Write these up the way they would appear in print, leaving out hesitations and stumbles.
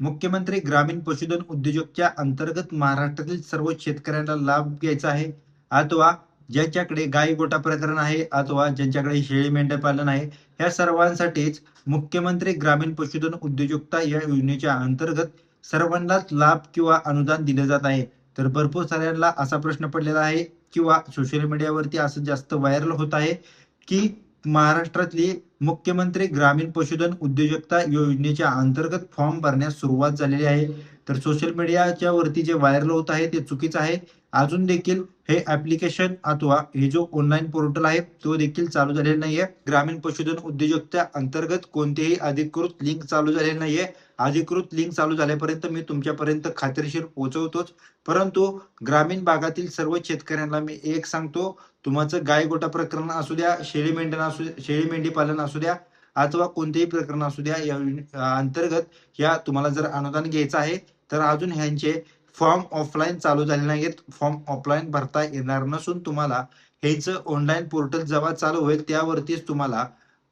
मुख्यमंत्री ग्रामीण पशुधन उद्योजकच्या अंतर्गत महाराष्ट्रातील सर्व शेतकऱ्यांना लाभ घ्यायचा आहे, अथवा ज्यांच्याकडे गाई गोटा प्रकरण आहे अथवा ज्यांच्याकडे शेळी मेंढी पालन आहे, या सर्वांसाठीच मुख्यमंत्री ग्रामीण पशुधन उद्योजकता या योजनेच्या अंतर्गत सर्वांनाच लाभ किंवा अनुदान दिले जात आहे. तर भरपूर साऱ्यांना असा प्रश्न पडलेला आहे किंवा सोशल मीडियावरती असं जास्त व्हायरल होत आहे की महाराष्ट्रातली मुख्यमंत्री ग्रामीण पशुधन उद्योजकता योजनेच्या अंतर्गत फॉर्म भरण्यास सुरुवात झालेली आहे. तर सोशल मीडियाच्या वरती जे व्हायरल होत आहे ते चुकीचं आहे. अजून देखील हे ॲप्लिकेशन अथवा हे जो ऑनलाईन पोर्टल आहे तो देखील चालू झालेला नाहीये. ग्रामीण पशुधन उद्योजकता अंतर्गत कोणतीही अधिकृत लिंक चालू झालेली नाहीये. अधिकृत लिंक चालू झाल्यापर्यंत मी तुमच्यापर्यंत खात्रीशीर पोहोचवतोच. परंतु ग्रामीण भागातील सर्व शेतकऱ्यांना मी एक सांगतो, तुमचं गाय गोठा प्रकरण असू द्या, शेळी मेंढी पालन असू द्या अथवा कोणतेही प्रकरण असू द्या, या अंतर्गत या तुम्हाला जर अनुदान घ्यायचं आहे तर अजून ह्यांचे फॉर्म ऑफलाईन चालू झाले नाहीत. फॉर्म ऑफलाईन भरता येणार नसून तुम्हाला हेच ऑनलाईन पोर्टल जेव्हा चालू होईल त्यावरतीच तुम्हाला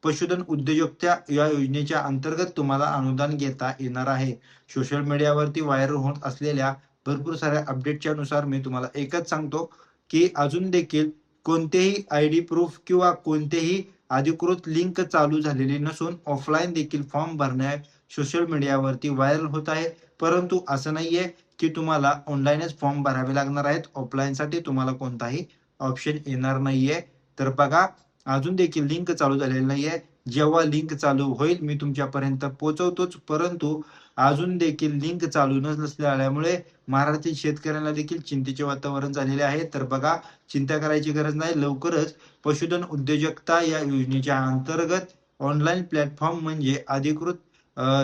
पशुधन उद्योजकता या योजनेच्या अंतर्गत तुम्हाला अनुदान घेता येणार आहे. सोशल मीडियावरती व्हायरल होत असलेल्या भरपूर साऱ्या अपडेटच्या नुसार मी तुम्हाला एकच सांगतो की अजून देखील कोणतेही आयडी प्रूफ किंवा कोणतेही अधिकृत लिंक चालू झालेली नसून ऑफलाईन देखील फॉर्म भरणे सोशल मीडियावरती व्हायरल होत आहे. परंतु असं नाहीये की तुम्हाला ऑनलाईनच फॉर्म भरावे लागणार आहेत. ऑफलाईनसाठी तुम्हाला कोणताही ऑप्शन येणार नाहीये. तर बघा, अजून देखील लिंक चालू झालेली नाहीये. जेव्हा लिंक चालू होईल मी तुमच्यापर्यंत पोहोचवतोच. परंतु अजून देखील लिंक चालू नसल्यामुळे महाराष्ट्रातील शेतकऱ्यांना देखील चिंतेचे वातावरण झालेले आहे. तर बघा, चिंता करायची गरज नाही. लवकरच पशुधन उद्योजकता या योजनेच्या अंतर्गत ऑनलाईन प्लॅटफॉर्म म्हणजे अधिकृत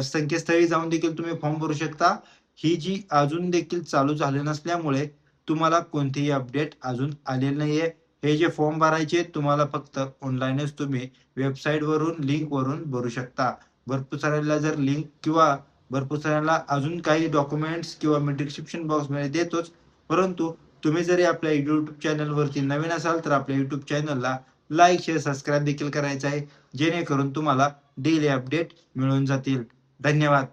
संकेतस्थळी जाऊन देखील तुम्ही फॉर्म भरू शकता. ही जी अजून देखील चालू झाली नसल्यामुळे तुम्हाला कोणतेही अपडेट अजून आलेले नाहीये. हे जे फॉर्म भरायचे तुम्हाला फक्त ऑनलाईनच तुम्ही वेबसाईटवरून लिंकवरून भरू शकता. भरपूर साऱ्याला जर लिंक किंवा भरपूर साऱ्याला अजून काही डॉक्युमेंट्स किंवा मी डिस्क्रिप्शन बॉक्समध्ये देतोच. परंतु तुम्ही जरी आपल्या YouTube चॅनलवरती नवीन असाल तर आपल्या YouTube चॅनलला लाईक, शेअर, सबस्क्राईब देखील करायचं आहे, जेणेकरून तुम्हाला डेली अपडेट मिळून जातील. धन्यवाद.